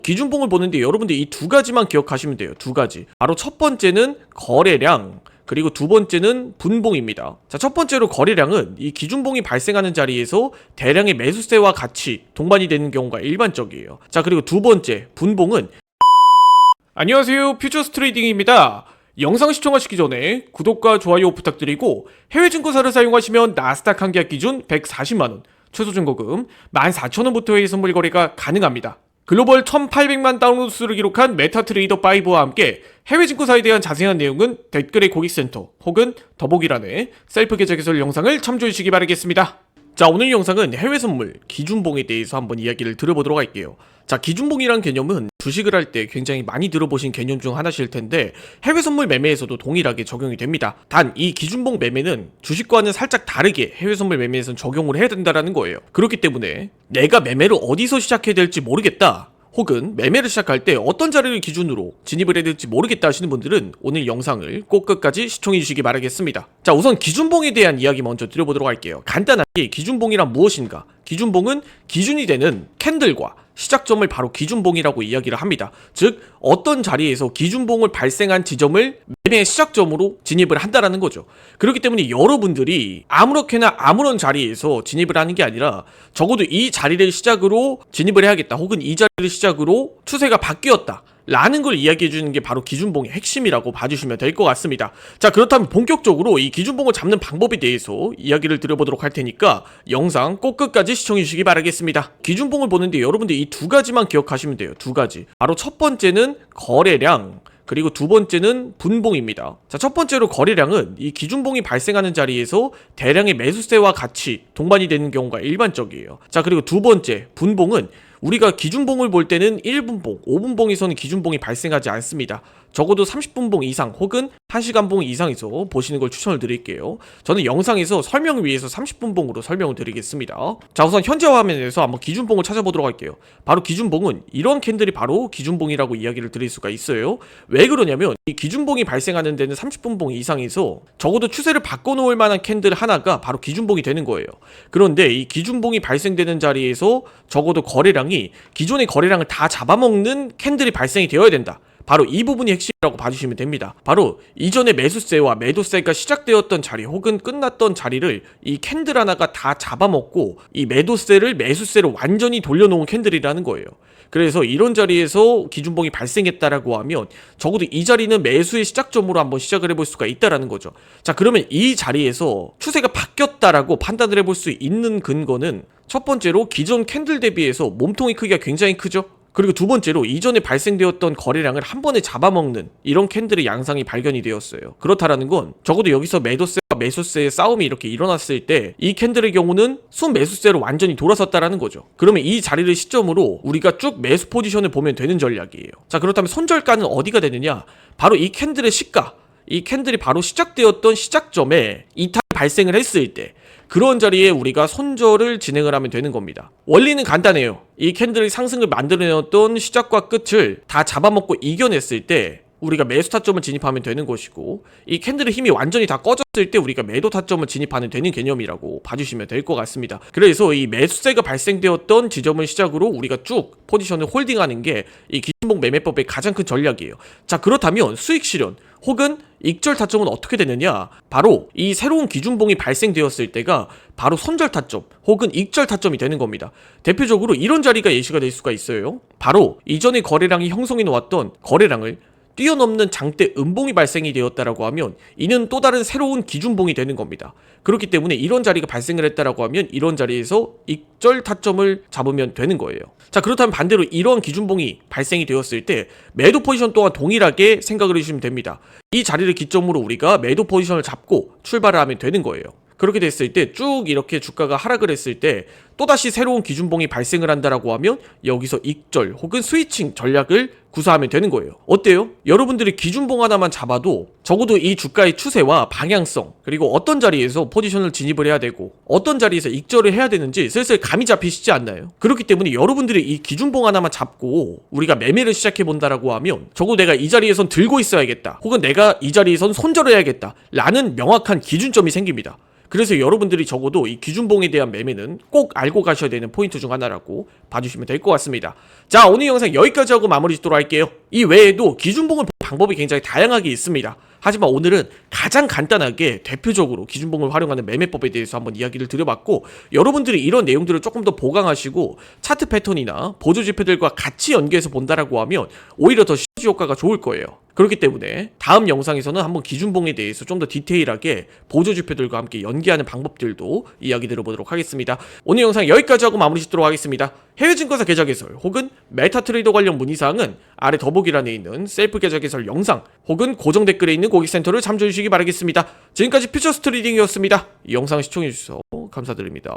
기준봉을 보는데 여러분들 이 두 가지만 기억하시면 돼요. 두 가지. 바로 첫 번째는 거래량, 그리고 두 번째는 분봉입니다. 자, 첫 번째로 거래량은 이 기준봉이 발생하는 자리에서 대량의 매수세와 같이 동반이 되는 경우가 일반적이에요. 자, 그리고 두 번째 분봉은 안녕하세요, 퓨처스 트레이딩입니다. 영상 시청하시기 전에 구독과 좋아요 부탁드리고 해외 증권사를 사용하시면 나스닥 한 계약 기준 140만원, 최소 증거금 14,000원부터의 선물 거래가 가능합니다. 글로벌 1,800만 다운로드 수를 기록한 메타트레이더 5와 함께 해외 증권사에 대한 자세한 내용은 댓글의 고객센터 혹은 더보기란에 셀프 계좌 개설 영상을 참조해 주시기 바라겠습니다. 자, 오늘 영상은 해외 선물 기준봉에 대해서 한번 이야기를 들어보도록 할게요. 자, 기준봉이란 개념은 주식을 할 때 굉장히 많이 들어보신 개념 중 하나실 텐데 해외 선물 매매에서도 동일하게 적용이 됩니다. 단 이 기준봉 매매는 주식과는 살짝 다르게 해외 선물 매매에서는 적용을 해야 된다는 거예요. 그렇기 때문에 내가 매매를 어디서 시작해야 될지 모르겠다, 혹은 매매를 시작할 때 어떤 자리를 기준으로 진입을 해야 될지 모르겠다 하시는 분들은 오늘 영상을 꼭 끝까지 시청해 주시기 바라겠습니다. 자, 우선 기준봉에 대한 이야기 먼저 드려보도록 할게요. 간단하게 기준봉이란 무엇인가? 기준봉은 기준이 되는 캔들과 시작점을 바로 기준봉이라고 이야기를 합니다. 즉 어떤 자리에서 기준봉을 발생한 지점을 매매의 시작점으로 진입을 한다라는 거죠. 그렇기 때문에 여러분들이 아무렇게나 아무런 자리에서 진입을 하는 게 아니라 적어도 이 자리를 시작으로 진입을 해야겠다, 혹은 이 자리를 시작으로 추세가 바뀌었다 라는 걸 이야기해주는 게 바로 기준봉의 핵심이라고 봐주시면 될 것 같습니다. 자, 그렇다면 본격적으로 이 기준봉을 잡는 방법에 대해서 이야기를 드려보도록 할 테니까 영상 꼭 끝까지 시청해주시기 바라겠습니다. 기준봉을 보는데 여러분들 이 두 가지만 기억하시면 돼요. 두 가지. 바로 첫 번째는 거래량, 그리고 두 번째는 분봉입니다. 자, 첫 번째로 거래량은 이 기준봉이 발생하는 자리에서 대량의 매수세와 같이 동반이 되는 경우가 일반적이에요. 자, 그리고 두 번째 분봉은 우리가 기준봉을 볼 때는 1분봉, 5분봉에서는 기준봉이 발생하지 않습니다. 적어도 30분봉 이상 혹은 1시간봉 이상에서 보시는 걸 추천을 드릴게요. 저는 영상에서 설명을 위해서 30분봉으로 설명을 드리겠습니다. 자, 우선 현재 화면에서 한번 기준봉을 찾아보도록 할게요. 바로 기준봉은 이런 캔들이 바로 기준봉이라고 이야기를 드릴 수가 있어요. 왜 그러냐면 이 기준봉이 발생하는 데는 30분봉 이상에서 적어도 추세를 바꿔놓을 만한 캔들 하나가 바로 기준봉이 되는 거예요. 그런데 이 기준봉이 발생되는 자리에서 적어도 거래량이 기존의 거래량을 다 잡아먹는 캔들이 발생이 되어야 된다. 바로 이 부분이 핵심이라고 봐주시면 됩니다. 바로 이전의 매수세와 매도세가 시작되었던 자리 혹은 끝났던 자리를 이 캔들 하나가 다 잡아먹고 이 매도세를 매수세로 완전히 돌려놓은 캔들이라는 거예요. 그래서 이런 자리에서 기준봉이 발생했다라고 하면 적어도 이 자리는 매수의 시작점으로 한번 시작을 해볼 수가 있다라는 거죠. 자, 그러면 이 자리에서 추세가 바뀌었다라고 판단을 해볼 수 있는 근거는 첫 번째로 기존 캔들 대비해서 몸통의 크기가 굉장히 크죠. 그리고 두 번째로 이전에 발생되었던 거래량을 한 번에 잡아먹는 이런 캔들의 양상이 발견이 되었어요. 그렇다라는 건 적어도 여기서 매도세와 매수세의 싸움이 이렇게 일어났을 때 이 캔들의 경우는 순매수세로 완전히 돌아섰다라는 거죠. 그러면 이 자리를 시점으로 우리가 쭉 매수 포지션을 보면 되는 전략이에요. 자, 그렇다면 손절가는 어디가 되느냐? 바로 이 캔들의 시가, 이 캔들이 바로 시작되었던 시작점에 이탈이 발생을 했을 때 그런 자리에 우리가 손절을 진행을 하면 되는 겁니다. 원리는 간단해요. 이 캔들의 상승을 만들어내었던 시작과 끝을 다 잡아먹고 이겨냈을 때 우리가 매수 타점을 진입하면 되는 것이고, 이 캔들의 힘이 완전히 다 꺼졌을 때 우리가 매도 타점을 진입하는 되는 개념이라고 봐주시면 될 것 같습니다. 그래서 이 매수세가 발생되었던 지점을 시작으로 우리가 쭉 포지션을 홀딩하는 게 이 기준봉 매매법의 가장 큰 전략이에요. 자, 그렇다면 수익 실현 혹은 익절 타점은 어떻게 되느냐? 바로 이 새로운 기준봉이 발생되었을 때가 바로 손절 타점 혹은 익절 타점이 되는 겁니다. 대표적으로 이런 자리가 예시가 될 수가 있어요. 바로 이전에 거래량이 형성해 놓았던 거래량을 뛰어넘는 장대 음봉이 발생이 되었다라고 하면 이는 또 다른 새로운 기준봉이 되는 겁니다. 그렇기 때문에 이런 자리가 발생을 했다라고 하면 이런 자리에서 익절 타점을 잡으면 되는 거예요. 자, 그렇다면 반대로 이러한 기준봉이 발생이 되었을 때 매도 포지션 또한 동일하게 생각을 해주시면 됩니다. 이 자리를 기점으로 우리가 매도 포지션을 잡고 출발을 하면 되는 거예요. 그렇게 됐을 때 쭉 이렇게 주가가 하락을 했을 때 또다시 새로운 기준봉이 발생을 한다라고 하면 여기서 익절 혹은 스위칭 전략을 구사하면 되는 거예요. 어때요? 여러분들이 기준봉 하나만 잡아도 적어도 이 주가의 추세와 방향성, 그리고 어떤 자리에서 포지션을 진입을 해야 되고 어떤 자리에서 익절을 해야 되는지 슬슬 감이 잡히시지 않나요? 그렇기 때문에 여러분들이 이 기준봉 하나만 잡고 우리가 매매를 시작해 본다라고 하면 적어도 내가 이 자리에선 들고 있어야겠다, 혹은 내가 이 자리에선 손절을 해야겠다 라는 명확한 기준점이 생깁니다. 그래서 여러분들이 적어도 이 기준봉에 대한 매매는 꼭 알고 가셔야 되는 포인트 중 하나라고 봐주시면 될 것 같습니다. 자, 오늘 영상 여기까지 하고 마무리 짓도록 할게요. 이 외에도 기준봉을 보는 방법이 굉장히 다양하게 있습니다. 하지만 오늘은 가장 간단하게 대표적으로 기준봉을 활용하는 매매법에 대해서 한번 이야기를 드려봤고, 여러분들이 이런 내용들을 조금 더 보강하시고 차트 패턴이나 보조지표들과 같이 연계해서 본다라고 하면 오히려 더 시너지 효과가 좋을 거예요. 그렇기 때문에 다음 영상에서는 한번 기준봉에 대해서 좀 더 디테일하게 보조지표들과 함께 연계하는 방법들도 이야기 들어보도록 하겠습니다. 오늘 영상 여기까지 하고 마무리 짓도록 하겠습니다. 해외증권사 계좌 개설 혹은 메타트레이더 관련 문의사항은 아래 더보기란에 있는 셀프 계좌 개설 영상 혹은 고정 댓글에 있는 고객센터를 참조해 주시기 바라겠습니다. 지금까지 퓨처스트리딩이었습니다. 이 영상 시청해주셔서 감사드립니다.